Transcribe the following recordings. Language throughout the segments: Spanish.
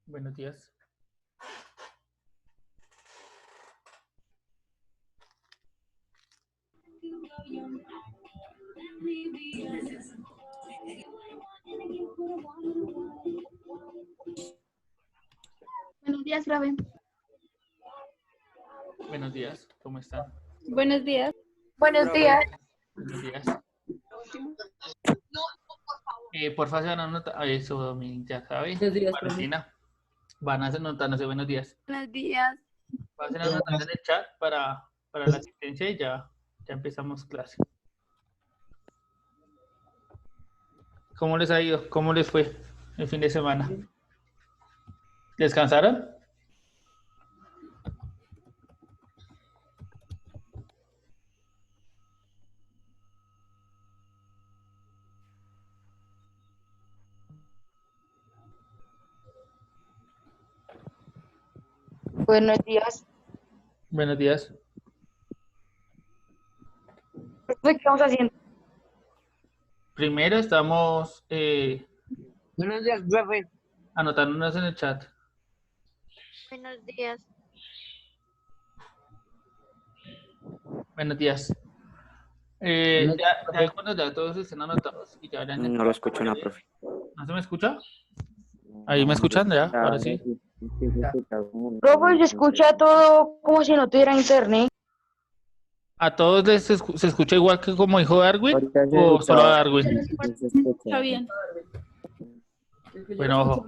Buenos días. Buenos días, profe. Buenos días. ¿Cómo están? Buenos días. Buenos días. Buenos días. Porfa, se van a anotar. Eso, ya saben. Buenos días, profe. Valentina. Van a anotarnos buenos días. Buenos días. Pasen a anotar en el chat para la asistencia y ya empezamos clase. ¿Cómo les ha ido? ¿Cómo les fue el fin de semana? ¿Descansaron? Buenos días. Buenos días. ¿Qué estamos haciendo? Primero estamos Buenos días, profe. anotándonos en el chat. Buenos días. Buenos días. Ya cuando ya todos estén anotados y ya hayan No lo escucho, no, profe. ¿No se me escucha? ¿Ahí me escuchan ya? Ahora sí. Profe, se escucha todo como si no tuviera internet. ¿A todos se escucha igual que como dijo Darwin? ¿O solo a Darwin? Está bien. Bueno, ojo.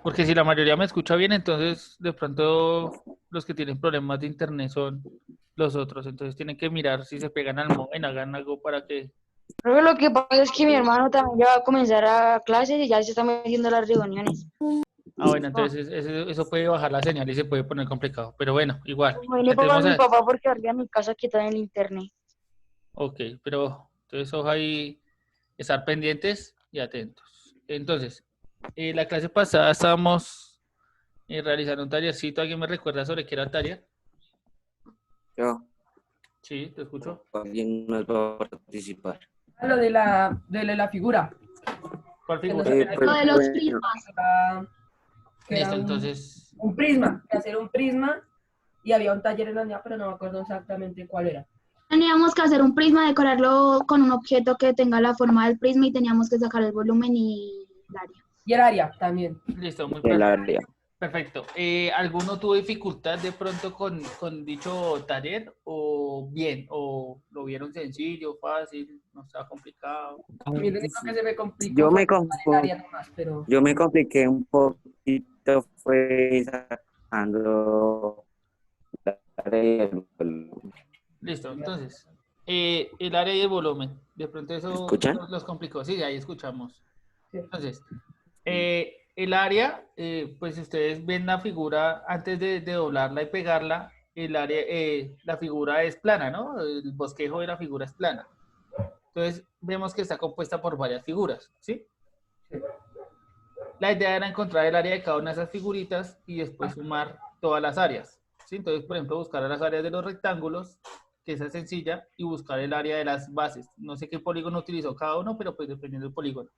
Porque si la mayoría me escucha bien, entonces de pronto los que tienen problemas de internet son los otros. Entonces tienen que mirar si se pegan al móvil, hagan algo para que... Profe, lo que pasa es que mi hermano también ya va a comenzar a clases y ya se están metiendo a las reuniones. Ah, bueno, entonces eso puede bajar la señal y se puede poner complicado. Pero bueno, igual. Como vine para mi papá porque arriba de mi casa quitan el internet. Ok, pero entonces ojo ahí, estar pendientes y atentos. Entonces, la clase pasada estábamos realizando un tallercito. ¿Alguien me recuerda sobre qué era el taller? Yo, Sí, te escucho. alguien más va a participar. Lo de la figura. ¿Cuál figura? Pues, Lo de los bueno, prismas. Que era Listo, entonces, un prisma, que hacer un prisma y había un taller en la unidad, pero no me acuerdo exactamente cuál era. Teníamos que hacer un prisma, decorarlo con un objeto que tenga la forma del prisma y teníamos que sacar el volumen y el área. Y el área también. listo, muy el perfecto. área. Perfecto. ¿Alguno tuvo dificultad de pronto con dicho taller o bien? ¿O lo vieron sencillo, fácil, no estaba complicado? A mí lo único que se me complicó Yo fue me, el área nomás, pero yo me compliqué un poquito, fue sacando la área y el- Listo, entonces, el área y el volumen. De pronto eso ¿Escuchan? los complicó. Sí, ahí escuchamos. sí. Entonces, el área, pues si ustedes ven la figura antes de doblarla y pegarla, el área, la figura es plana, ¿no? El bosquejo de la figura es plana. Entonces, vemos que está compuesta por varias figuras, ¿sí? La idea era encontrar el área de cada una de esas figuritas y después sumar todas las áreas, ¿sí? Entonces, por ejemplo, buscar las áreas de los rectángulos, que esa es sencilla, y buscar el área de las bases. No sé qué polígono utilizó cada uno, pero pues dependiendo del polígono.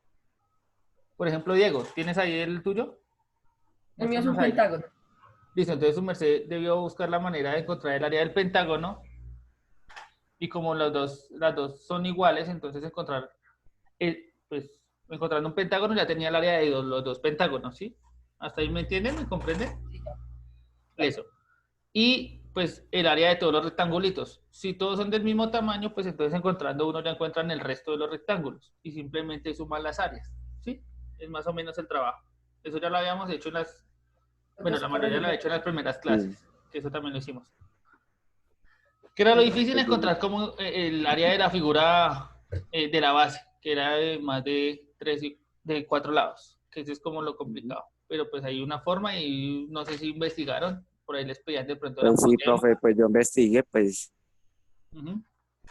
Por ejemplo, Diego, ¿tienes ahí el tuyo? El mío es un Muéstranos ahí. pentágono. Listo, entonces su merced debió buscar la manera de encontrar el área del pentágono y como las dos son iguales, entonces pues encontrando un pentágono ya tenía el área de los dos pentágonos, ¿sí? ¿Hasta ahí me entienden? ¿Me comprenden? Eso. Y pues el área de todos los rectangulitos. Si todos son del mismo tamaño, pues entonces encontrando uno ya encuentran el resto de los rectángulos y simplemente suman las áreas, ¿sí? Es más o menos el trabajo. Eso ya lo habíamos hecho bueno, la mayoría lo ha hecho en las primeras clases, que eso también lo hicimos. Que era lo difícil encontrar como el área de la figura de la base, que era de más de 4 lados, que eso es como lo complicado. Pero pues hay una forma y no sé si investigaron, por ahí les pedían de pronto la Pues sí, demo. profe, pues yo investigué, pues,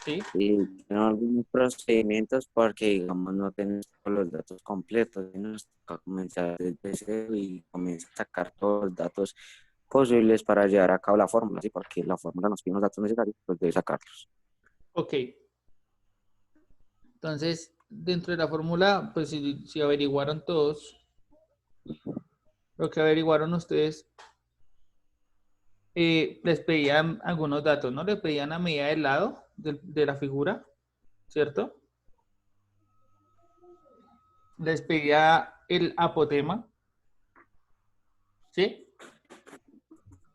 Sí, y tengo algunos procedimientos porque, digamos, no tenemos todos los datos completos. Y nos toca comenzar desde cero y comenzar a sacar todos los datos posibles para llevar a cabo la fórmula, ¿sí? Porque la fórmula nos pide los datos necesarios, pues debe sacarlos. ok. Entonces, dentro de la fórmula, pues si averiguaron todos, Lo que averiguaron ustedes, les pedían algunos datos, ¿no? Les pedían la medida del lado de la figura, ¿cierto? Les pedía el apotema, ¿sí?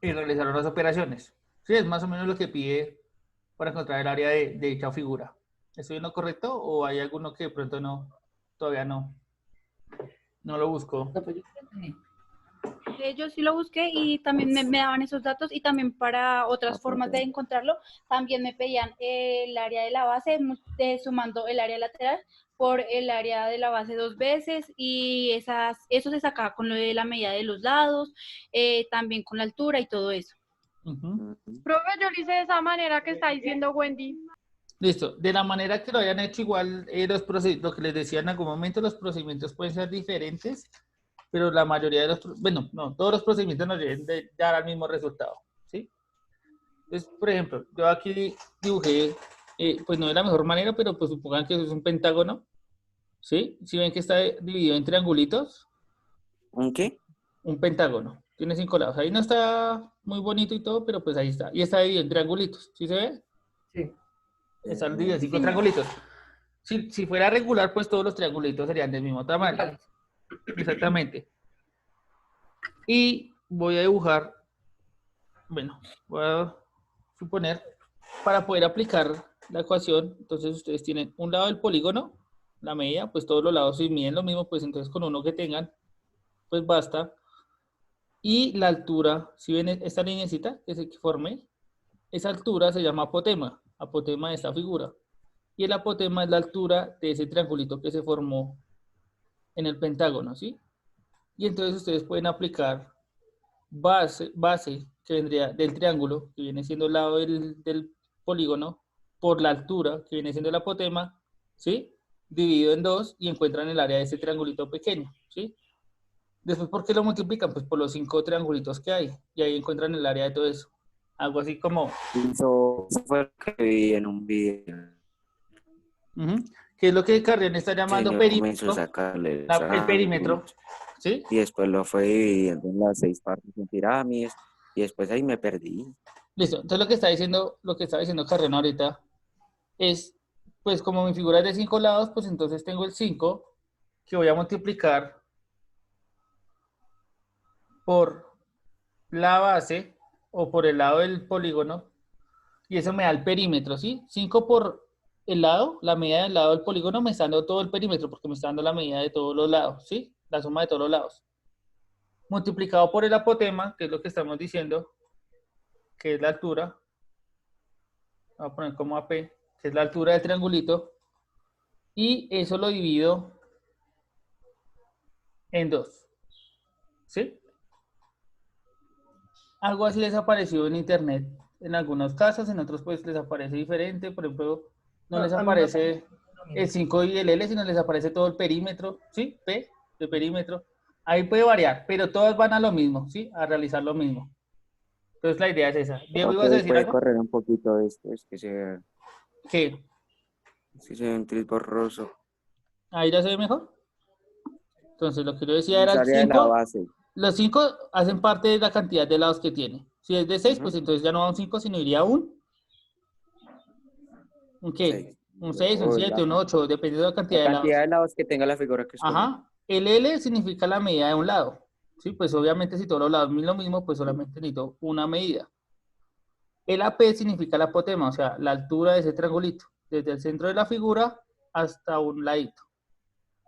Y realizaron las operaciones. Sí, es más o menos lo que pide para encontrar el área de dicha figura. ¿Estoy en lo correcto o hay alguno que de pronto todavía no lo buscó? No, pues yo entendí. Yo sí lo busqué y también me daban esos datos y también para otras formas de encontrarlo, también me pedían el área de la base, sumando el área lateral por el área de la base 2 veces y eso se sacaba con lo de la medida de los lados, también con la altura y todo eso. Ujú. Profe, yo lo hice de esa manera que está diciendo Wendy. Listo. De la manera que lo hayan hecho, igual lo que les decía en algún momento, los procedimientos pueden ser diferentes, pero la mayoría de todos los procedimientos nos deben de dar al mismo resultado, ¿sí? Entonces, por ejemplo, yo aquí dibujé, pues no de la mejor manera, pero pues supongan que eso es un pentágono, ¿sí? Si ven que está dividido en triangulitos, ¿Un qué? un pentágono, tiene 5 lados. Ahí no está muy bonito y todo, pero pues ahí está. Y está dividido en triangulitos, ¿sí se ve? Sí. Están divididos en 5 triangulitos. Si fuera regular, pues todos los triangulitos serían del mismo tamaño. Exactamente. Y voy a dibujar, bueno, voy a suponer, para poder aplicar la ecuación, entonces ustedes tienen un lado del polígono, la medida, pues todos los lados si miden lo mismo, pues entonces con uno que tengan, pues basta. Y la altura, si ven esta lineecita que se forme, esa altura se llama apotema de esta figura. Y el apotema es la altura de ese triangulito que se formó en el pentágono, ¿sí? Y entonces ustedes pueden aplicar base que vendría del triángulo, que viene siendo el lado del polígono, por la altura, que viene siendo el apotema, ¿sí? Dividido en 2 y encuentran el área de ese triangulito pequeño, ¿sí? Después, ¿por qué lo multiplican? Pues por los 5 triangulitos que hay, y ahí encuentran el área de todo eso. Algo así como... Eso fue lo que vi en un video. ¿Qué es lo que Carrión está llamando Señor comenzó perímetro? a sacarle El perímetro, ¿sí? y después lo fue dividiendo en las 6 partes en pirámides y después ahí me perdí. Listo. Entonces lo que está diciendo Carrión ahorita es, pues como mi figura es de 5 lados, pues entonces tengo el 5 que voy a multiplicar por la base o por el lado del polígono y eso me da el perímetro, ¿sí? 5 por el lado, la medida del lado del polígono me está dando todo el perímetro porque me está dando la medida de todos los lados, ¿sí? La suma de todos los lados. Multiplicado por el apotema, que es lo que estamos diciendo, que es la altura, voy a poner como AP, que es la altura del triangulito, y eso lo divido en 2, ¿sí? Algo así les apareció en internet en algunos casos, en otros pues les aparece diferente, por ejemplo, no les aparece el 5 y el L, sino les aparece todo el perímetro, ¿sí? P de perímetro. Ahí puede variar, pero todas van a lo mismo, ¿sí? A realizar lo mismo. Entonces la idea es esa. Diego, ¿ibas a decir Puede algo? correr un poquito esto, es que ¿Qué? se ve un tris borroso. ¿Ahí ya se ve mejor? Entonces lo que yo decía era el Área de la 5. base. Los 5 hacen parte de la cantidad de lados que tiene. Si es de 6, pues entonces ya no va un 5, sino iría un ¿qué? Seis. Un 6, un 7, un 8, dependiendo de la cantidad de La lados. cantidad de lados que tenga la figura que escoge. Ajá. El L significa la medida de un lado. Sí, pues obviamente si todos los lados miden lo mismo, pues solamente necesito una medida. El AP significa el apotema, o sea, la altura de ese triangulito, desde el centro de la figura hasta un ladito.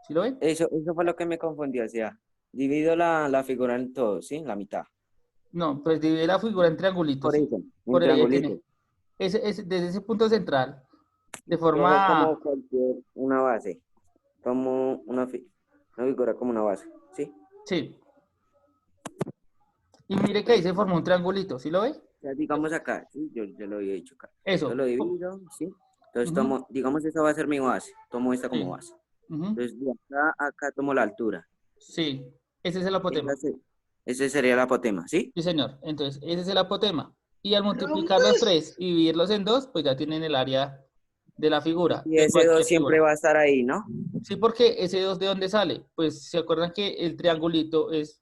¿Sí lo ven? Eso fue lo que me confundió, o sea, divido la figura en todo, ¿sí? La mitad. No, pues divide la figura en triangulitos. Por ¿sí? eso, en Por ahí triangulito. tiene. Desde ese punto central, de Cojo forma... como cualquier, una base, como una figura como una base, ¿sí? Sí. Y mire que ahí se formó un triangulito, ¿sí lo ve? O sea, digamos acá, ¿sí? Yo lo había hecho acá. Eso. Yo lo divido, ¿sí? Entonces Ujú. tomo, digamos esa va a ser mi base, tomo esta como Sí. base. Ujú. Entonces de acá a acá tomo la altura. Sí, ese es el apotema. Ese sería el apotema, ¿sí? Sí, señor. Entonces, ese es el apotema. Y al multiplicar los 3 y dividirlos en 2, pues ya tienen el área de la figura. Y de ese cualquier 2 siempre figura. va a estar ahí, ¿no? Sí, porque ese 2 ¿de dónde sale? Pues se acuerdan que el triangulito es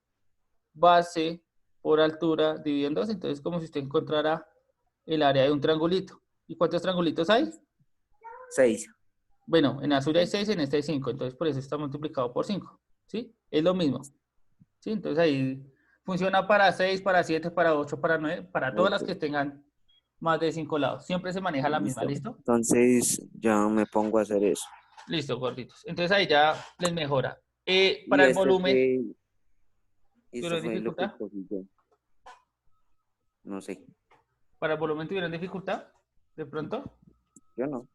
base por altura dividido en 2. Entonces, como si usted encontrara el área de un triangulito. ¿Y cuántos triangulitos hay? 6. Bueno, en la suya hay 6, en este hay 5. Entonces, por eso está multiplicado por 5. ¿Sí? Es lo mismo. ¿Sí? Entonces, ahí funciona para 6, para 7, para 8, para 9, para todas las que tengan más de 5 lados. Siempre se maneja la misma, ¿listo? Entonces ya me pongo a hacer eso. Listo, gorditos. Entonces, ahí ya les mejora. Para Y el esto volumen, esto ¿tuvieron fue lo que dificultad? cogí yo. No sé, ¿Para el volumen tuvieron dificultad? ¿De pronto? yo no.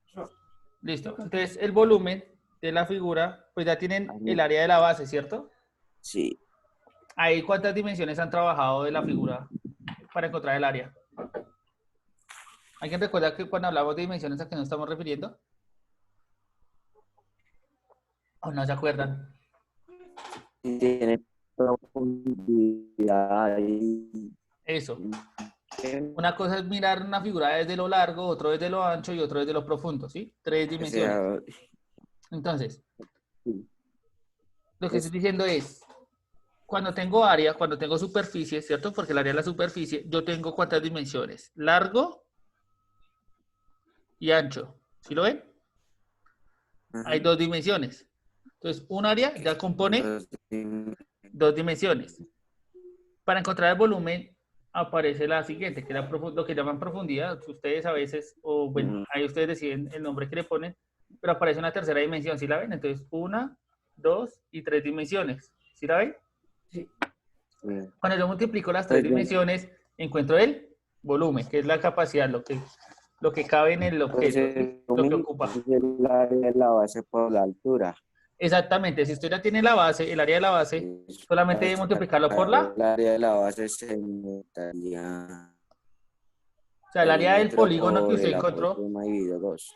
Listo. Entonces, el volumen de la figura, pues ya tienen el área de la base, ¿cierto? Sí, Ahí, ¿cuántas dimensiones han trabajado de la figura para encontrar el área? ¿Alguien recuerda que cuando hablamos de dimensiones a qué nos estamos refiriendo? ¿O no se acuerdan? tiene profundidad y Eso. Una cosa es mirar una figura desde lo largo, otro desde lo ancho y otro desde lo profundo, ¿sí? 3 o dimensiones. sea, Entonces, sí. lo que estoy diciendo es, cuando tengo área, cuando tengo superficie, ¿cierto? Porque el área de la superficie, yo tengo ¿cuántas dimensiones? Largo y ancho. ¿Sí lo ven? Hay 2 dimensiones. Entonces, un área ya compone 2 dimensiones. Para encontrar el volumen aparece la siguiente, que es lo que llaman profundidad. Ustedes a veces, o bueno, ahí ustedes deciden el nombre que le ponen, pero aparece una tercera dimensión, ¿sí la ven? Entonces, 1, 2 y 3 dimensiones. ¿Sí la ven? Sí. Cuando yo multiplico las 3 dimensiones, encuentro el volumen, que es la capacidad, lo que cabe en el objeto, ¿sí? Lo que ocupa. Es el área de la base por la altura. Exactamente, si usted ya tiene la base, el área de la base, solamente debe multiplicarlo por la... El área de la base se metaría O sea, el área del metro polígono que por usted el encontró, apóstrofe dividido 2.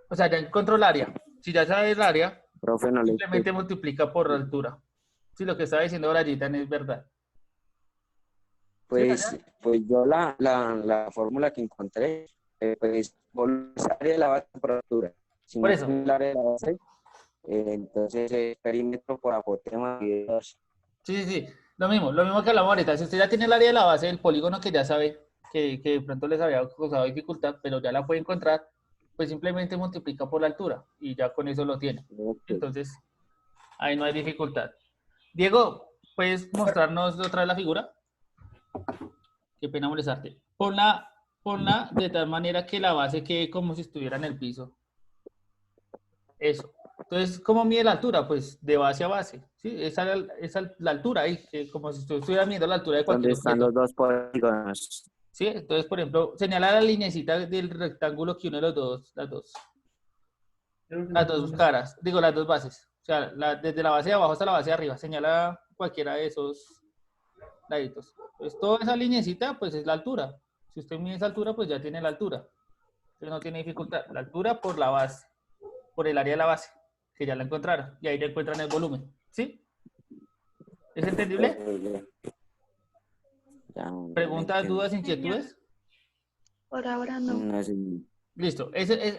o sea, ya encontró el área. Si ya sabe el área, Profe, no le simplemente multiplica por la altura. Si lo que está diciendo Brayitan es verdad. pues yo la fórmula que encontré, pues por esa área de la base por altura. Si Por no eso. tiene el área de la base, entonces es perímetro por apóstrofe dividido 2. Sí. Lo mismo que hablamos ahorita. Si usted ya tiene el área de la base del polígono que ya sabe que de pronto les había causado dificultad, pero ya la puede encontrar, pues simplemente multiplica por la altura y ya con eso lo tiene. Entonces, ahí no hay dificultad. Diego, ¿puedes mostrarnos otra vez la figura? Qué pena molestarte. Ponla de tal manera que la base quede como si estuviera en el piso. Eso. Entonces, ¿cómo mide la altura? Pues de base a base. ¿Sí? Esa es la altura ahí, que como si estuviera midiendo la altura de cualquier ¿Dónde están objeto. los dos polígonos? ¿Sí? Entonces, por ejemplo, señala la linecita del rectángulo que une las dos caras, digo, las dos bases. O sea, desde la base de abajo hasta la base de arriba. Señala cualquiera de esos laditos. Pues toda esa linecita, pues es la altura. Si usted mide esa altura, pues ya tiene la altura. Entonces no tiene dificultad. La altura por la base, por el área de la base, que ya la encontraron. Y ahí ya encuentran el volumen. ¿Sí? ¿Es entendible? ¿Preguntas, dudas, inquietudes? Por ahora no. No sé. Listo.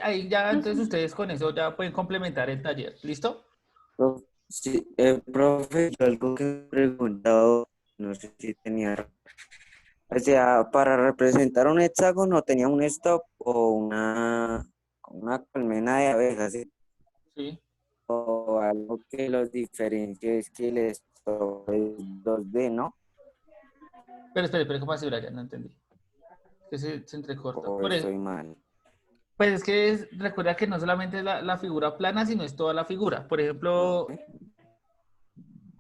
Ahí ya, entonces ustedes con eso ya pueden complementar el taller. ¿Listo? Sí, profe, yo algo que me he preguntado, no sé si tenía, o sea, para representar un hexágono tenía un stop o una colmena de abejas, ¿sí? Sí. O algo que los diferencie es que el stop es 2D, ¿no? Pero espere, ¿cómo así, Brian? No entendí. Que se entrecorta. O Por eso, estoy mal. pues es que recuerda que no solamente es la figura plana, sino es toda la figura. Por ejemplo,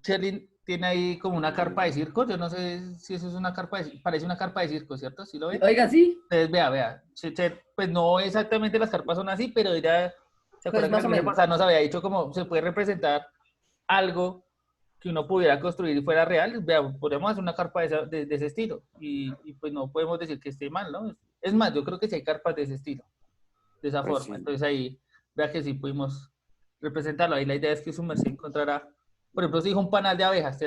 Sherlyn tiene ahí como una carpa de circo. Yo no sé si eso es una carpa parece una carpa de circo, ¿cierto? ¿Sí lo ven? Oiga, sí. Entonces, vea. Pues no exactamente las carpas son así, pero ella, ¿se acuerdan más que o la clase menos. pasada nos había dicho cómo se puede representar algo que uno pudiera construir y fuera real? Vea, podemos hacer una carpa de ese estilo y pues no podemos decir que esté mal, ¿no? Es más, yo creo que sí hay carpas de ese estilo, de esa Pues forma. sí. Entonces ahí, vea que sí pudimos representarlo. Ahí la idea es que su merced encontrará, por ejemplo, si dijo un panal de abejas,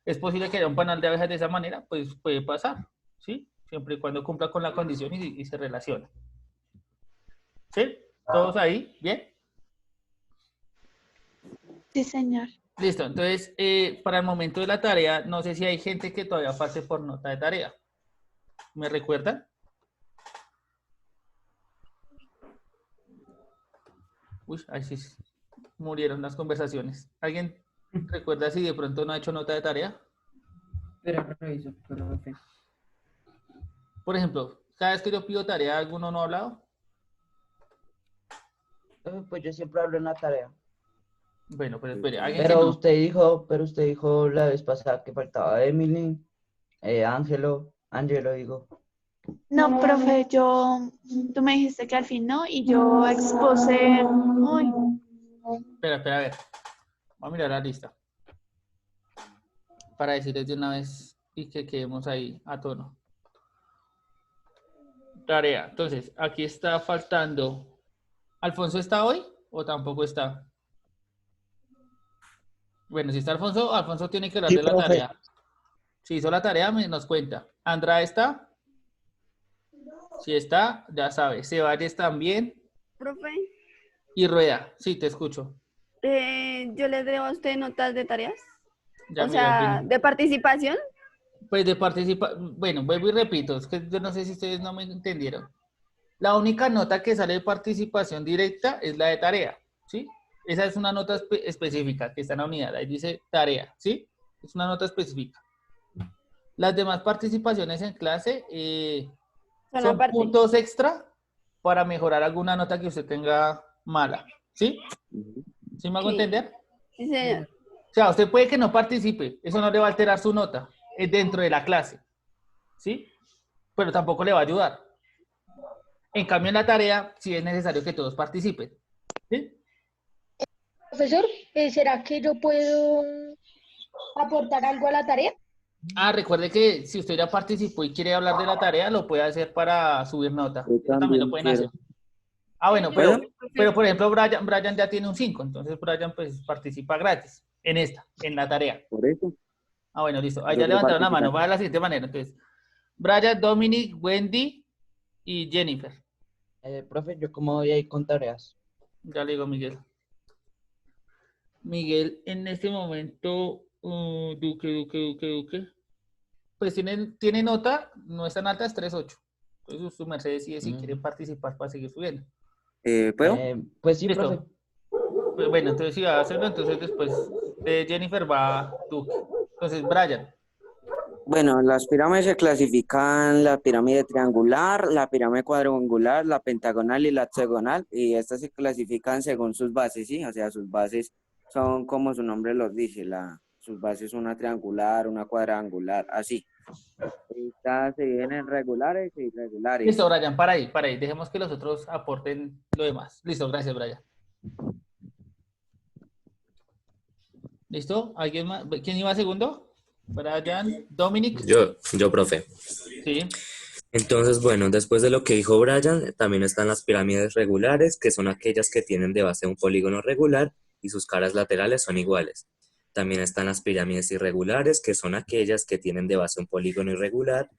¿es posible que haya un panal de abejas de esa manera? Pues puede pasar, ¿sí? Siempre y cuando cumpla con la condición y se relacione. ¿Sí? ¿Todos ahí? ¿Bien? Sí, señor. Listo, entonces, para el momento de la tarea, no sé si hay gente que todavía pase por nota de tarea. ¿Me recuerdan? Uy, ahí sí murieron las conversaciones. ¿Alguien recuerda si de pronto no ha hecho nota de tarea? Pero reviso, profe. Por ejemplo, cada vez que yo pido tarea, ¿alguno no ha hablado? Pues yo siempre hablo en la tarea. Bueno, pero espere, alguien que Pero no. usted dijo la vez pasada que faltaba Emily, Angelo, digo. No, profe, tú me dijiste que al fin no, y yo expuse, uy, Espera, a ver. Vamos a mirar la lista. Para decirles de una vez y que quedemos ahí a tono. Tarea. Entonces, aquí está faltando. ¿Alfonso está hoy o tampoco está? Bueno, si está Alfonso, Alfonso tiene que hablar Sí, de la profe. tarea. Si hizo la tarea, nos cuenta. ¿Andra está? Si está, ya sabe. Ceballos también. Profe, Y Rueda. Sí, te escucho. yo le debo a usted notas de tareas, Ya o mira, sea, de participación. pues de participar. Bueno, vuelvo y repito. Es que yo no sé si ustedes no me entendieron. La única nota que sale de participación directa es la de tarea, ¿sí? Esa es una nota específica que está en la unidad. Ahí dice tarea, ¿sí? Es una nota específica. Las demás participaciones en clase Son son aparte. puntos extra para mejorar alguna nota que usted tenga mala, ¿sí? ¿Sí me hago Sí. entender? Sí, señor. O sea, usted puede que no participe, eso no le va a alterar su nota, es dentro de la clase, ¿sí? Pero tampoco le va a ayudar. En cambio, en la tarea, sí es necesario que todos participen, ¿sí? Profesor, ¿será que yo puedo aportar algo a la tarea? Ah, recuerde que si usted ya participó y quiere hablar de la tarea, lo puede hacer para subir nota. Yo Eso también lo también pueden quiero. hacer. Ah, bueno, ¿Puedo? pero por ejemplo, Brian ya tiene un 5, entonces Brian pues participa gratis en esta, en la tarea. Por eso. Ah, bueno, listo. Ahí Yo ya quiero levantaron la mano. participar. Va de la siguiente manera. Entonces, Brian, Dominic, Wendy y Jennifer. Profe, ¿yo cómo voy a ir con tareas? Ya le digo, Miguel. Miguel, en este momento, Duque. Pues tiene nota, no es tan alta, es 3.8. Entonces, su merced decide si quiere participar para seguir subiendo. ¿Puedo? Pues sí, profe. Listo. Pues bueno, entonces si va a hacerlo, entonces después de Jennifer va Duque. Entonces, Brian. Bueno, las pirámides se clasifican la pirámide triangular, la pirámide cuadrangular, la pentagonal y la hexagonal, y estas se clasifican según sus bases, ¿sí? O sea, sus bases son como su nombre los dice, sus bases una triangular, una cuadrangular, así. Estas se dividen en regulares e irregulares. Listo, Brian, para ahí. Dejemos que los otros aporten lo demás. Listo, gracias, Brian. ¿Listo? ¿Alguien más? ¿Quién iba segundo? Brian, Dominic. Yo, profe. Sí. Entonces, bueno, después de lo que dijo Brian, también están las pirámides regulares, que son aquellas que tienen de base un polígono regular y sus caras laterales son iguales. También están las pirámides irregulares, que son aquellas que tienen de base un polígono irregular.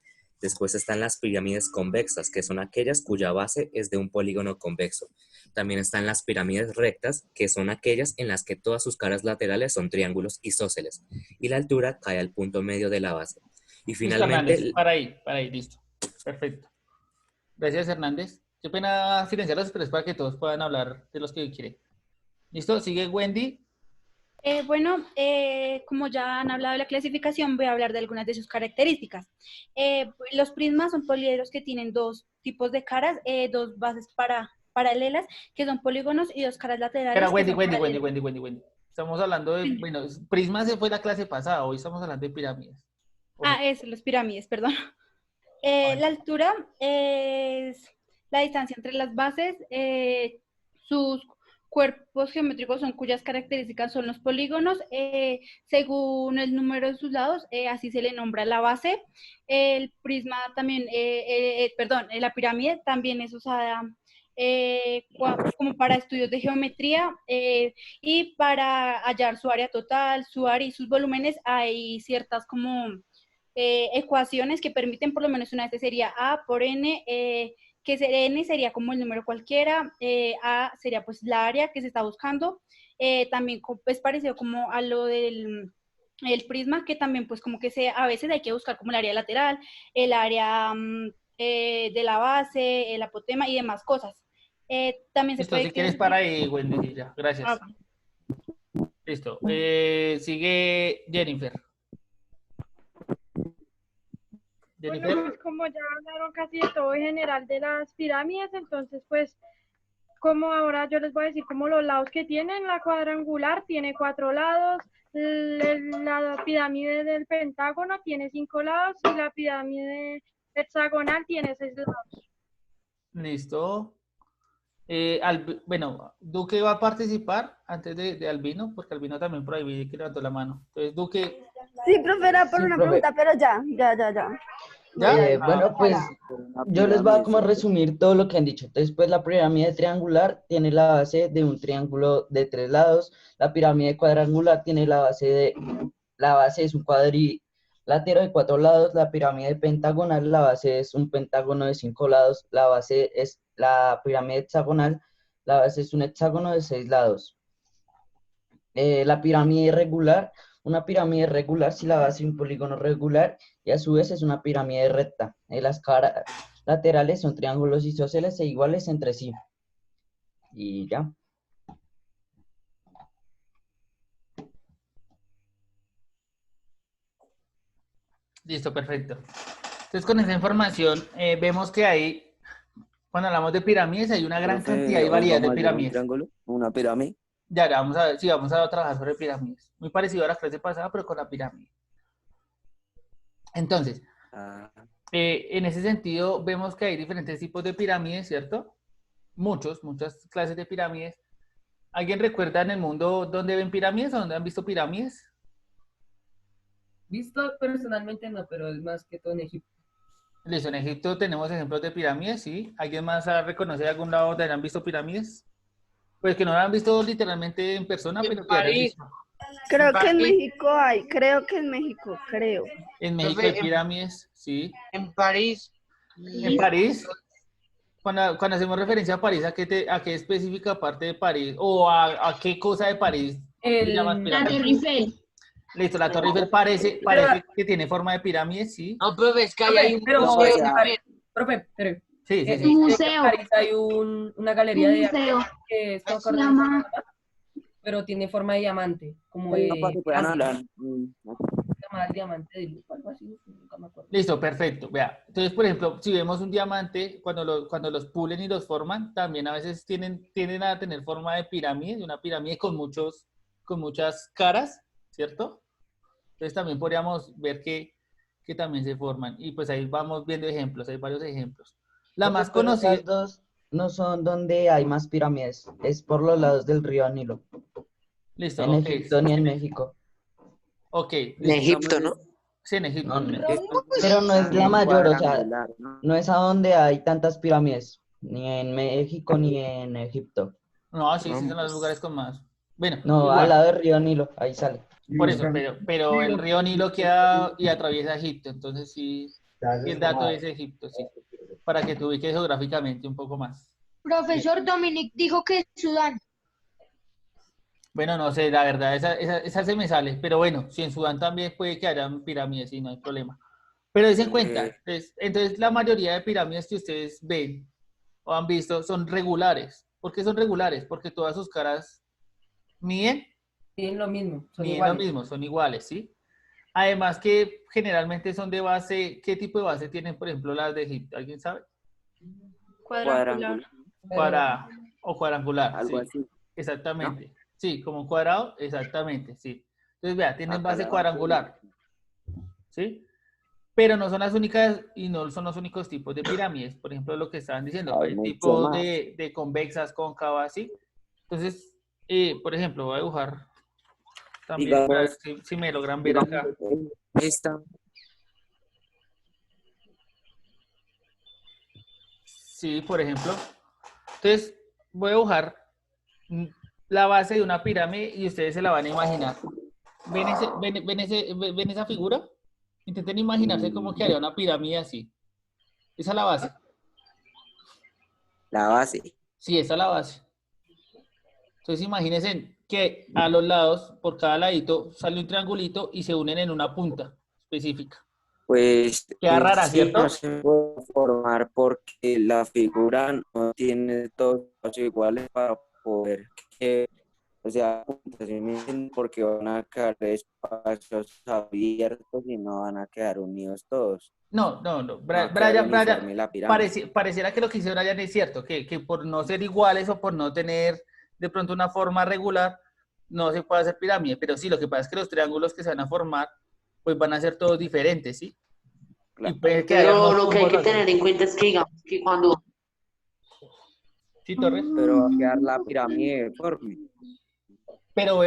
Después están las pirámides convexas, que son aquellas cuya base es de un polígono convexo. También están las pirámides rectas, que son aquellas en las que todas sus caras laterales son triángulos isósceles y la altura cae al punto medio de la base. Y Listo, finalmente... Hernández, para ahí, listo. Perfecto. Gracias, Hernández. Qué pena silenciarlos, pero es para que todos puedan hablar de los que quieren. ¿Listo? Sigue Wendy. Bueno, como ya han hablado de la clasificación, voy a hablar de algunas de sus características. Los prismas son poliedros que tienen dos tipos de caras, dos bases paralelas, que son polígonos, y dos caras laterales. Espera, que son paralelas. Wendy. Estamos hablando de, bueno, prisma se fue la clase pasada, hoy estamos hablando de pirámides. Eso, las pirámides, perdón. La altura es la distancia entre las bases, sus cuerpos geométricos son cuyas características son los polígonos, según el número de sus lados, así se le nombra la base. El prisma también, la pirámide también es usada como para estudios de geometría, y para hallar su área total, su área y sus volúmenes hay ciertas como ecuaciones que permiten, por lo menos una de estas sería A por N, que n sería como el número cualquiera, A sería pues la área que se está buscando, también es parecido como a lo del el prisma, que también pues como que a veces hay que buscar como el área lateral, el área de la base, el apotema y demás cosas. También se Listo, puede si quieres para ahí, Wendy, sí, ya, gracias. Listo. Sigue Jennifer. Bueno, Jennifer. pues como ya hablaron casi de todo en general de las pirámides, entonces pues como ahora yo les voy a decir como los lados que tienen. La cuadrangular tiene 4 lados, la pirámide del pentágono tiene 5 lados y la pirámide hexagonal tiene 6 lados. Listo. Bueno, Duque va a participar antes de Albino, porque Albino también por ahí vi que levantó la mano. Entonces, Duque, Sí, profe, era por Sí, una profe. pregunta, pero ya. ¿ya? Bueno, pues yo les voy a como resumir todo lo que han dicho. Entonces, pues la pirámide triangular tiene la base de un triángulo de 3 lados. La pirámide cuadrangular tiene la base es un cuadrilátero de 4 lados. La pirámide pentagonal, la base es un pentágono de 5 lados. La pirámide hexagonal, la base es un hexágono de 6 lados. La pirámide irregular, una pirámide regular si la base es un polígono regular y a su vez es una pirámide recta. Las caras laterales son triángulos isósceles e iguales entre sí. Y ya. Listo, perfecto. Entonces, con esa información, vemos que hay, cuando hablamos de pirámides, hay una gran cantidad y Hoy variedad de vamos a hacer un pirámides. triángulo, una pirámide. Ya vamos a ver, sí, vamos a trabajar sobre pirámides. Muy parecido a la clase pasada, pero con la pirámide. Entonces, en ese sentido, vemos que hay diferentes tipos de pirámides, ¿cierto? Muchas clases de pirámides. ¿Alguien recuerda en el mundo dónde ven pirámides o dónde han visto pirámides? Visto personalmente no, pero es más que todo en Egipto. Listo, en Egipto tenemos ejemplos de pirámides, ¿sí? ¿Alguien más reconoce algún lado donde hayan visto pirámides? Pues que no la han visto literalmente en persona, pero que hayan visto. Creo que en México hay, creo. En México Profe, hay pirámides, sí. En París. En París, cuando hacemos referencia a París, ¿a qué específica parte de París? ¿O a qué cosa de París le llamas La pirámide? Torre Eiffel. Listo, la Torre Eiffel parece que tiene forma de pirámide, sí. No, profe, es que ahí hay un Pero, museo. profe, Sí, sí, Un sí. museo. En París hay una galería Un de arte museo. que es Se llama... pero tiene forma de diamante, como Hay de una parte que puedan hablar. llamada diamante de luz, algo así, nunca me acuerdo. Listo, perfecto. Vea, entonces, por ejemplo, si vemos un diamante, cuando los pulen y los forman, también a veces tienden a tener forma de pirámide, de una pirámide con muchas caras, ¿cierto? Entonces también podríamos ver que también se forman. Y pues ahí vamos viendo ejemplos, hay varios ejemplos. La más Pero conocida... esas dos no son donde hay más pirámides, es por los lados del río Nilo. Listo, En ok. Egipto ni en México. Ok. En Egipto, ¿no? Sí, en Egipto. No, En Egipto. pero no es la mayor, o sea, Cuadrangular, ¿no? no es a donde hay tantas pirámides, ni en México ni en Egipto. No, sí, sí son los lugares con más. Bueno, No, igual. al lado del río Nilo, ahí sale. Por eso, pero el río Nilo queda y atraviesa Egipto, entonces sí, el dato es Egipto, sí, para que te ubiques geográficamente un poco más. Profesor Dominic dijo que es Sudán. Bueno, no sé, la verdad, esa se me sale, pero bueno, si en Sudán también puede que hayan pirámides, sí, no hay problema. Pero den en cuenta, entonces la mayoría de pirámides que ustedes ven o han visto son regulares. ¿Por qué son regulares? Porque todas sus caras miden lo mismo, son Miden iguales. lo mismo, son iguales, ¿sí? Además que generalmente son de base, ¿qué tipo de base tienen, por ejemplo, las de Egipto? ¿Alguien sabe? Cuadrangular. O cuadrangular, Algo sí. así. Exactamente. Sí, como un cuadrado, exactamente, sí. Entonces, vea, tienen Acá base la cuadrangular, ¿sí? Pero no son las únicas y no son los únicos tipos de pirámides. Por ejemplo, lo que estaban diciendo, Hay hay mucho tipos más. de convexas, cóncavas, ¿sí? Entonces, por ejemplo, voy a dibujar también para ver si me logran ver acá. Esta. Sí, por ejemplo. Entonces, voy a dibujar la base de una pirámide y ustedes se la van a imaginar. ¿Ven esa figura? Intenten imaginarse cómo quedaría una pirámide así. Esa es la base. La base. Sí, esa es la base. Entonces, imagínense que a los lados, por cada ladito, sale un triangulito y se unen en una punta específica. Pues Queda rara, sí, ¿cierto? no se puede formar porque la figura no tiene todos los espacios iguales para poder que, o sea, ¿sí me entienden? Porque van a quedar espacios abiertos y no van a quedar unidos todos. No. Va a quedar Brian, uniforme la pirámide. pareciera que lo que dice Brian es cierto, que por no ser iguales o por no tener de pronto una forma regular, no se puede hacer pirámide. Pero sí, lo que pasa es que los triángulos que se van a formar, pues van a ser todos diferentes, ¿sí? Y puede que haya Pero unos lo que hay que tumbos así. tener en cuenta es que, digamos, que cuando Sí, Torres. Pero va a quedar la pirámide deforme. Pero,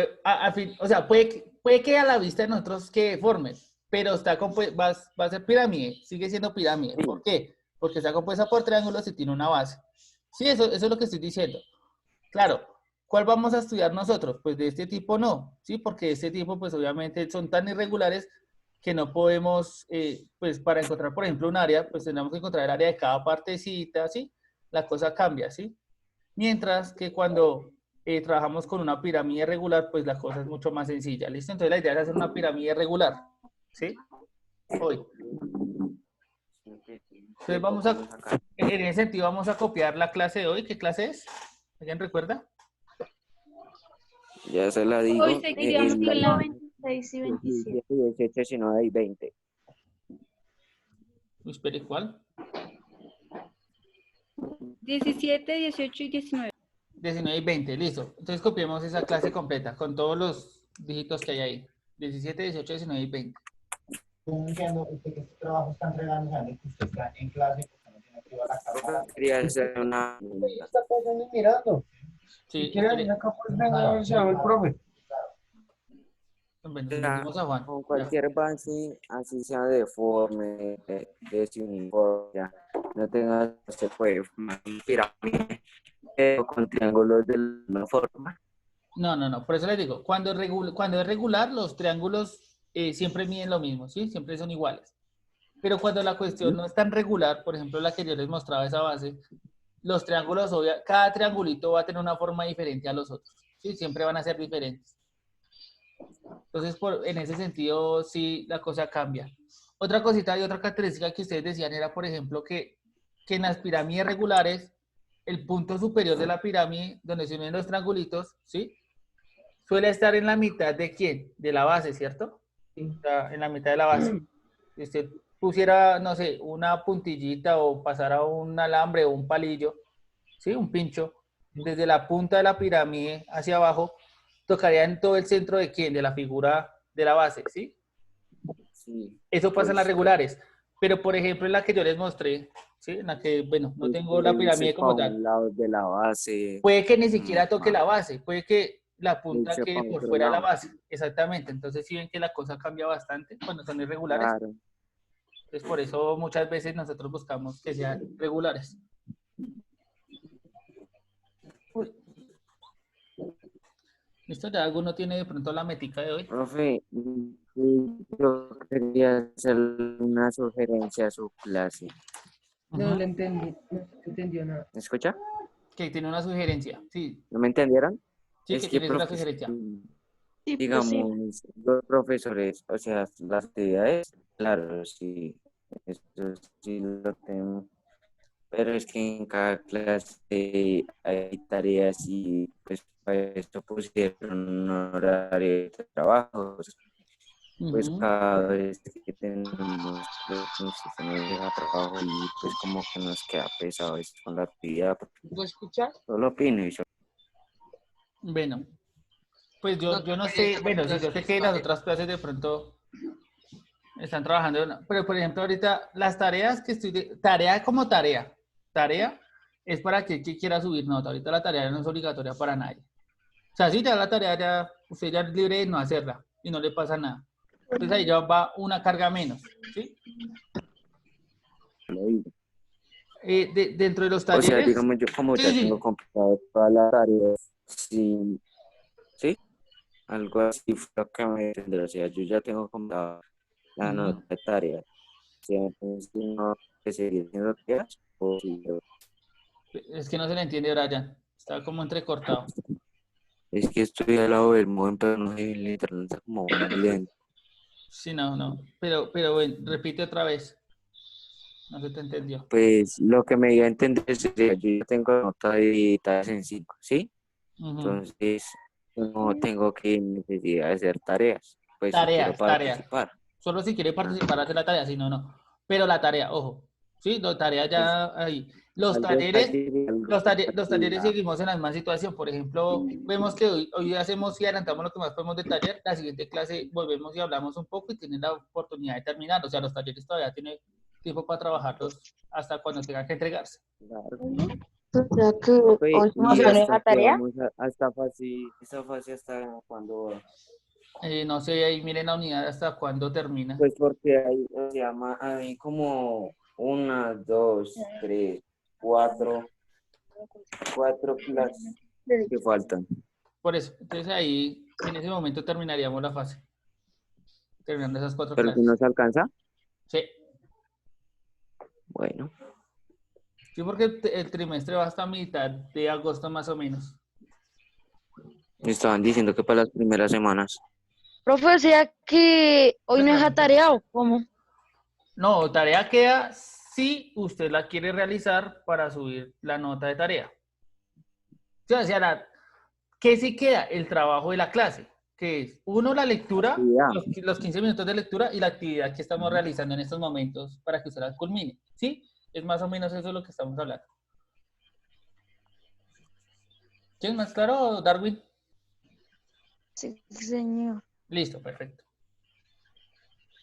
o sea, puede que a la vista de nosotros quede deforme, pero va a ser pirámide, sigue siendo pirámide. ¿Por qué? Porque está compuesta por triángulos y tiene una base. Sí, eso es lo que estoy diciendo. Claro, ¿cuál vamos a estudiar nosotros? Pues de este tipo no, ¿sí? Porque de este tipo, pues obviamente son tan irregulares que no podemos, pues para encontrar, por ejemplo, un área, pues tenemos que encontrar el área de cada partecita, ¿sí? La cosa cambia, ¿sí? Mientras que cuando trabajamos con una pirámide regular, pues la cosa es mucho más sencilla, ¿listo? Entonces la idea es hacer una pirámide regular, ¿sí? Hoy. Entonces en ese sentido vamos a copiar la clase de hoy. ¿Qué clase es? ¿Alguien recuerda? Ya se la digo. Hoy seguiríamos con la 26 y 27. 18, 19 y 20. Espere, ¿cuál? 17, 18 y 19. 19 y 20, listo. Entonces copiemos esa clase completa con todos los dígitos que hay ahí. 17, 18, 19 y 20. Yo no entiendo usted que este trabajo está entregando, o sea, que usted está en clase porque no tiene que ir a la cámara. Quería hacer una... ¿Qué está pasando y mirando? Sí, Si quiere venir acá, pues venga a ver si hago el profe. Bueno, seguimos a Juan. Con cualquier base, así sea deforme, desuniforme, ya no tenga, se puede formar una pirámide, pero con triángulos de la misma forma. No. Por eso les digo, cuando es regular, los triángulos siempre miden lo mismo, ¿sí? Siempre son iguales. Pero cuando la cuestión no es tan regular, por ejemplo, la que yo les mostraba, esa base, los triángulos, cada triangulito va a tener una forma diferente a los otros, ¿sí? Siempre van a ser diferentes. Entonces, en ese sentido, sí, la cosa cambia. Otra cosita y otra característica que ustedes decían era, por ejemplo, que en las pirámides regulares, el punto superior de la pirámide, donde se unen los triangulitos, ¿sí? Suele estar en la mitad de ¿quién? De la base, ¿cierto? O sea, en la mitad de la base. Si usted pusiera, no sé, una puntillita o pasara un alambre o un palillo, ¿sí? Un pincho, desde la punta de la pirámide hacia abajo, tocaría en todo el centro de ¿quién? De la figura de la base, ¿sí? Sí. Eso pasa en las regulares. Pero, por ejemplo, en la que yo les mostré, ¿sí? En la que, bueno, no tengo la pirámide como tal. Un lado de la base. Puede que ni siquiera toque la base, puede que la punta Irse quede para por otro fuera de la lado. base. Exactamente. Entonces, sí ven que la cosa cambia bastante cuando son irregulares. Claro. Entonces, por eso muchas veces nosotros buscamos que sean regulares. Uy. ¿Listo? ¿Ya alguno tiene de pronto la métrica de hoy? Profe, yo quería hacer una sugerencia a su clase. No le entendí, no entendió nada. ¿Me escucha? Que tiene una sugerencia, sí. ¿No me entendieron? Sí, Es que que, tienes una profe, sugerencia. digamos, los profesores, o sea, las actividades, claro, sí, eso sí lo tengo, pero es que en cada clase hay tareas y pues para esto pusieron un horario de trabajo. Pues cada vez que tenemos los sistemas de trabajo y pues como que nos queda pesado esto con la actividad. ¿Lo escuchas? Solo opino y Bueno, pues yo no sé, bueno, sí, yo sé que las otras clases de pronto están trabajando, pero por ejemplo ahorita las tareas que tarea como tarea es para que quiera subir nota. Ahorita la tarea no es obligatoria para nadie. O sea, si ya la tarea ya, usted ya es libre de no hacerla y no le pasa nada. Entonces ahí ya va una carga menos, ¿sí? Dentro de los talleres... O sea, digamos, yo como ya tengo completado todas las tareas, sí, algo así fue lo que me entendió. O sea, yo ya tengo completado la nota de tareas. O sea, entonces, ¿no que seguir haciendo tareas? O si yo... Es que no se le entiende, Brian. Está como entrecortado. Es que estoy al lado del modem, pero no sé, el internet está como muy lento. Sí, no. Pero bueno, repite otra vez. No se te entendió. Pues lo que me dio a entender sería, yo ya tengo notas editadas en 5, ¿sí? Ujú. Entonces, no tengo que necesidad de hacer tareas, pues si quiero Tareas. participar. Solo si quiere participar, hace la tarea, si no, no. Pero la tarea, ojo. Sí, la tarea ya ahí. Los Algo talleres, algo los talleres actividad. seguimos en la misma situación. Por ejemplo, vemos que hoy hacemos y adelantamos lo que más podemos del taller. La siguiente clase volvemos y hablamos un poco y tienen la oportunidad de terminar. O sea, los talleres todavía tienen tiempo para trabajarlos hasta cuando tengan que entregarse. O sea que Profe, hoy nos y ponen hasta la que tarea. vamos a esta fase hasta cuando, No sé, ahí miren la unidad hasta cuándo termina. pues porque hay como 1, 2, 3, 4 clases que faltan. Por eso, entonces ahí en ese momento terminaríamos la fase. Terminando esas 4 ¿Pero si clases. no se alcanza? Sí. Bueno. Sí, porque el trimestre va hasta mitad de agosto más o menos. Me estaban diciendo que para las primeras semanas. Profe, o sea que hoy no es la tarea o cómo. No, tarea queda si usted la quiere realizar para subir la nota de tarea. O sea, ¿qué sí queda? El trabajo de la clase, que es, uno, la lectura, los 15 minutos de lectura y la actividad que estamos realizando en estos momentos para que usted la culmine. ¿Sí? Es más o menos eso lo que estamos hablando. ¿Quién más claro, Darwin? Sí, señor. Listo, perfecto.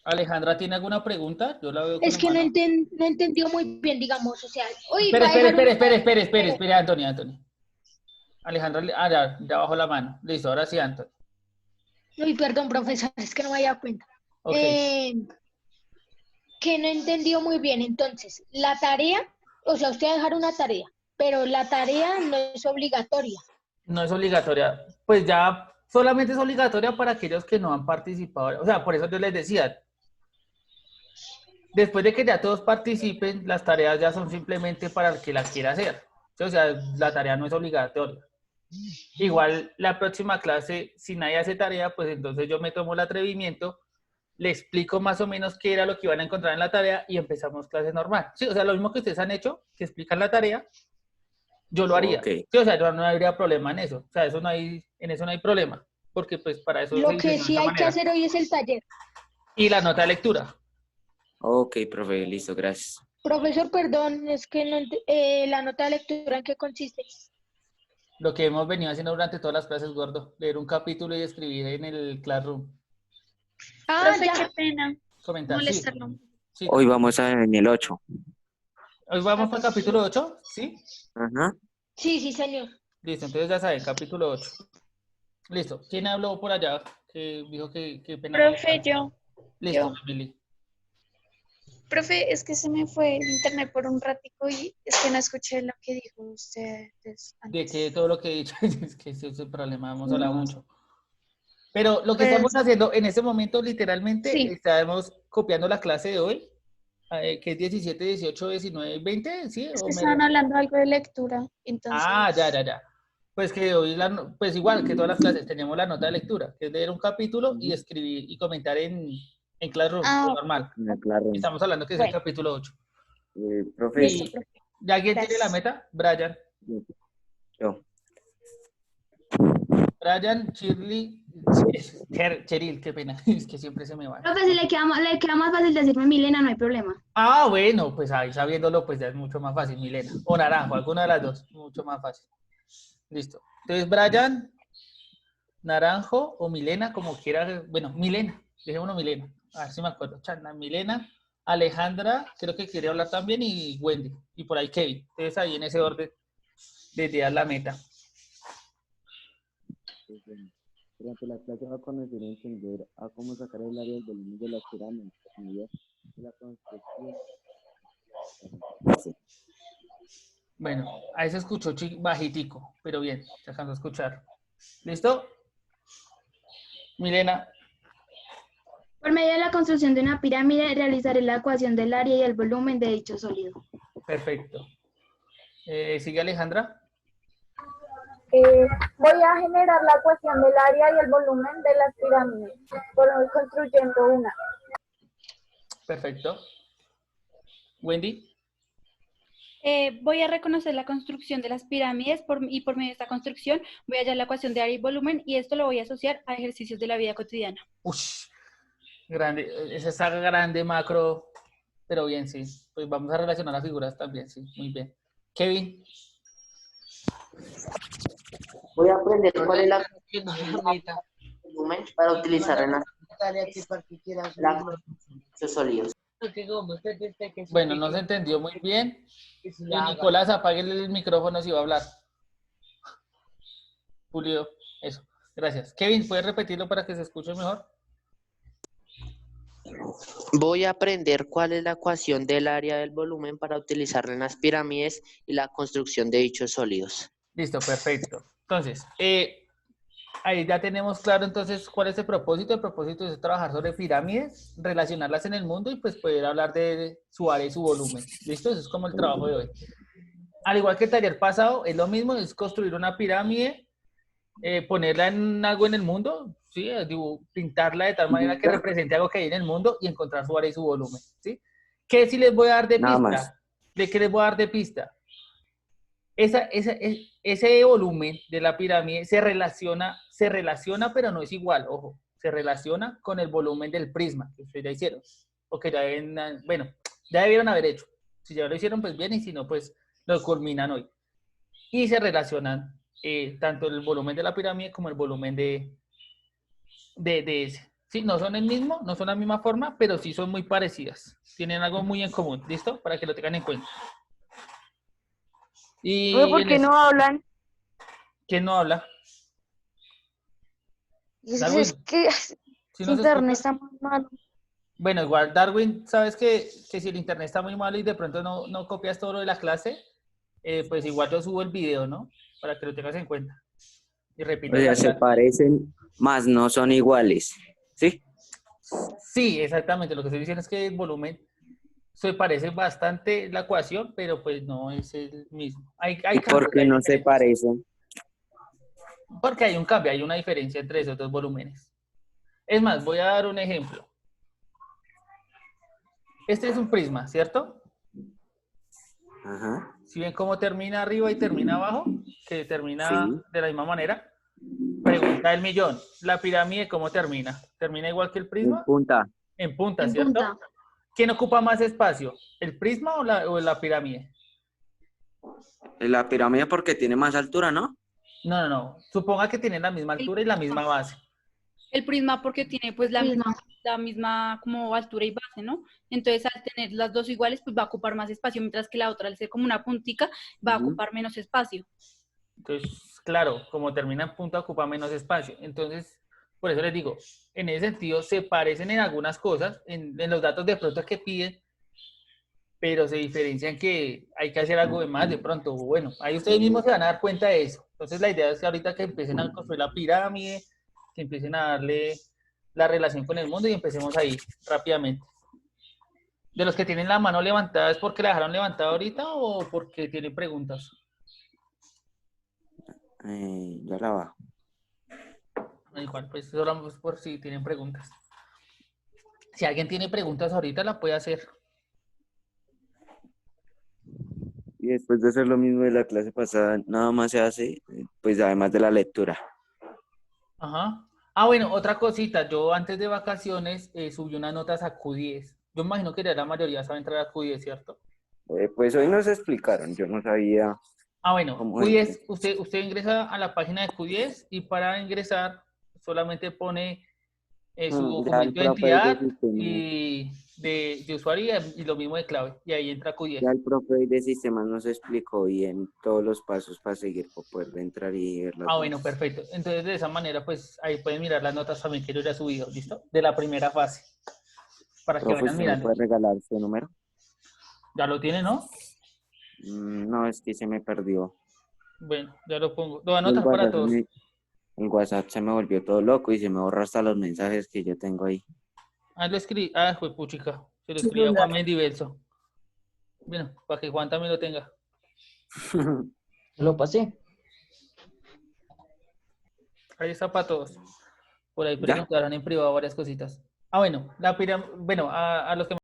Alejandra, ¿tiene alguna pregunta? Yo la veo con Es la que no mano. entendió muy bien, digamos, o sea, hoy Espere, va a dejar espere, Antonio. Alejandra, ya bajó la mano. Listo, ahora sí, Antonio. Uy, perdón, profesor, es que no me había dado cuenta. Ok. Que no entendió muy bien, entonces, la tarea, o sea, usted va a dejar una tarea, pero la tarea no es obligatoria. No es obligatoria. Pues ya solamente es obligatoria para aquellos que no han participado. O sea, por eso yo les decía, después de que ya todos participen, las tareas ya son simplemente para el que la quiera hacer. ¿Sí? O sea, la tarea no es obligatoria. Igual la próxima clase, si nadie hace tarea, pues entonces yo me tomo el atrevimiento, le explico más o menos qué era lo que iban a encontrar en la tarea y empezamos clase normal. Sí, o sea, lo mismo que ustedes han hecho, que explican la tarea, yo lo haría. Okay. Sí, o sea, no habría problema en eso. O sea, en eso no hay problema, porque pues para eso Lo se que diseñó de sí esa hay que manera. hacer hoy es el taller. Y la nota de lectura. Ok, profe, listo, gracias. Profesor, perdón, es que no la nota de lectura, ¿en qué consiste? Lo que hemos venido haciendo durante todas las clases, gordo. Leer un capítulo y escribir en el Classroom. Profe, qué pena Comentar, molestarlo. Sí. Hoy vamos en el 8. Hoy vamos para el capítulo 8, ¿sí? Ajá. Sí, señor. Listo, entonces ya saben, capítulo 8. Listo. ¿Quién habló por allá? Que dijo que pena. Profe, yo. Listo, yo. Emily. Profe, es que se me fue el internet por un ratico y es que no escuché lo que dijo usted antes. De que todo lo que he dicho, es que ese es el problema, hemos hablado mucho. Pero lo que Pues, estamos haciendo en este momento, literalmente, sí. estamos copiando la clase de hoy, que es 17, 18, 19, 20, ¿sí? Es que estaban hablando algo de lectura, entonces... Ah, ya. Pues que hoy, pues igual que todas las clases, tenemos la nota de lectura, que es leer un capítulo y escribir y comentar en Classroom, lo normal. Estamos hablando que es el capítulo 8. Profe. Y, ¿ya alguien tiene la meta? Brian. Yo. Brian, Shirley, Cheryl, qué pena, es que siempre se me va. Profe, si le queda más fácil decirme Milena, no hay problema. Ah, bueno, pues ahí sabiéndolo, pues ya es mucho más fácil, Milena. O Naranjo, alguna de las dos, mucho más fácil. Listo. Entonces, Brian, Naranjo o Milena, como quiera. Bueno, Milena, dejémonos Milena. A ver si me acuerdo. Chana, Milena, Alejandra, creo que quería hablar también, y Wendy. Y por ahí Kevin. Entonces, ahí en ese orden, desde dar la meta. Durante la clase va a conocer y entender a cómo sacar el área del volumen de las pirámides, de la construcción. Bueno, ahí se escuchó bajitico, pero bien, se alcanzó a escuchar. ¿Listo? Milena. Por medio de la construcción de una pirámide, realizaré la ecuación del área y el volumen de dicho sólido. Perfecto. ¿Sigue Alejandra? Voy a generar la ecuación del área y el volumen de las pirámides, construyendo una. Perfecto. Wendy. Voy a reconocer la construcción de las pirámides y por medio de esta construcción voy a hallar la ecuación de área y volumen y esto lo voy a asociar a ejercicios de la vida cotidiana. Ush, grande, esa saga grande, macro, pero bien, sí. Pues vamos a relacionar las figuras también, sí, muy bien. Kevin. Voy a aprender cuál es la volumen para utilizar en los sólidos. Bueno, no se entendió muy bien. Nicolás, apague el micrófono si va a hablar. Julio, eso. Gracias. Kevin, ¿puedes repetirlo para que se escuche mejor? Voy a aprender cuál es la ecuación del área del volumen para utilizarla en las pirámides y la construcción de dichos sólidos. Listo, perfecto. Entonces, ahí ya tenemos claro entonces cuál es el propósito. El propósito es trabajar sobre pirámides, relacionarlas en el mundo y pues poder hablar de su área y su volumen. ¿Listo? Eso es como el trabajo de hoy. Al igual que el taller pasado, es lo mismo, es construir una pirámide, ponerla en algo en el mundo, ¿sí? Pintarla de tal manera que represente algo que hay en el mundo y encontrar su área y su volumen, ¿sí? ¿Qué sí les voy a dar de Nada pista? más. ¿De qué les voy a dar de pista? Ese volumen de la pirámide se relaciona, pero no es igual, ojo, se relaciona con el volumen del prisma que ustedes ya hicieron, o que ya ya debieron haber hecho. Si ya lo hicieron, pues bien, y si no, pues lo culminan hoy. Y se relacionan tanto el volumen de la pirámide como el volumen de ese. Sí, no son el mismo, no son la misma forma, pero sí son muy parecidas. Tienen algo muy en común, ¿listo? Para que lo tengan en cuenta. Y ¿Por qué no hablan? ¿Quién no habla? Es que ¿Sí nos internet escuchas? está muy malo. Bueno, igual, Darwin, sabes que si el internet está muy malo y de pronto no copias todo lo de la clase, pues igual yo subo el video, ¿no? Para que lo tengas en cuenta. Y O repitas sea, la se clase. parecen, más no son iguales. ¿Sí? Sí, exactamente. Lo que estoy diciendo es que el volumen se parece bastante la ecuación, pero pues no es el mismo. Hay ¿Y por cambios, qué hay no se diferencias. parecen? Porque hay un cambio, hay una diferencia entre esos dos volúmenes. Es más, voy a dar un ejemplo. Este es un prisma, ¿cierto? Ajá. Si ven cómo termina arriba y termina abajo, que termina Sí. de la misma manera. Pregunta del millón. ¿La pirámide cómo termina? ¿Termina igual que el En prisma? punta. En punta, En ¿cierto? punta. ¿Quién ocupa más espacio? ¿El prisma o la pirámide? La pirámide porque tiene más altura, ¿no? No. Suponga que tienen la misma altura y la misma base. El prisma porque tiene pues la misma como altura y base, ¿no? Entonces al tener las dos iguales pues va a ocupar más espacio, mientras que la otra al ser como una puntica va a ocupar menos espacio. Entonces, claro, como termina en punta ocupa menos espacio. Entonces, por eso les digo, en ese sentido se parecen en algunas cosas, en los datos de pronto que piden, pero se diferencian que hay que hacer algo de más de pronto. Bueno, ahí ustedes mismos se van a dar cuenta de eso. Entonces la idea es que ahorita que empiecen a construir la pirámide, que empiecen a darle la relación con el mundo y empecemos ahí rápidamente. De los que tienen la mano levantada, ¿es porque la dejaron levantada ahorita o porque tienen preguntas? Ya la bajo. Igual, pues solo por si tienen preguntas. Si alguien tiene preguntas ahorita, la puede hacer. Y después de hacer lo mismo de la clase pasada, nada más se hace, pues además de la lectura. Ajá. Ah, bueno, otra cosita. Yo antes de vacaciones subí unas notas a Q10. Yo imagino que ya la mayoría sabe entrar a Q10, ¿cierto? Pues hoy nos explicaron, yo no sabía. Ah, bueno, cómo Q10, usted ingresa a la página de Q10 y para ingresar solamente pone su ya el documento de profe identidad de sistema, y de usuario y lo mismo de clave. Y ahí entra Q10. ya el profe de sistemas nos explicó bien todos los pasos para seguir, para poder entrar y ver las Ah, bueno, notas. perfecto. Entonces, de esa manera, pues, ahí pueden mirar las notas también que yo ya he subido, ¿listo? De la primera fase. Para que Profe, vayan ¿usted me mirando. puede regalar su número? Ya lo tiene, ¿no? No, es que se me perdió. Bueno, ya lo pongo. Lo voy a El anotar para WhatsApp, todos. el WhatsApp se me volvió todo loco y se me borra hasta los mensajes que yo tengo ahí. Ah, lo escribí. Ah, fue puchica. Se lo escribí a Juan Mendivelso. Bueno, para que Juan también lo tenga. Lo pasé. Ahí está para todos. Por ahí ¿Ya? preguntaron en privado varias cositas. Bueno, bueno, a los que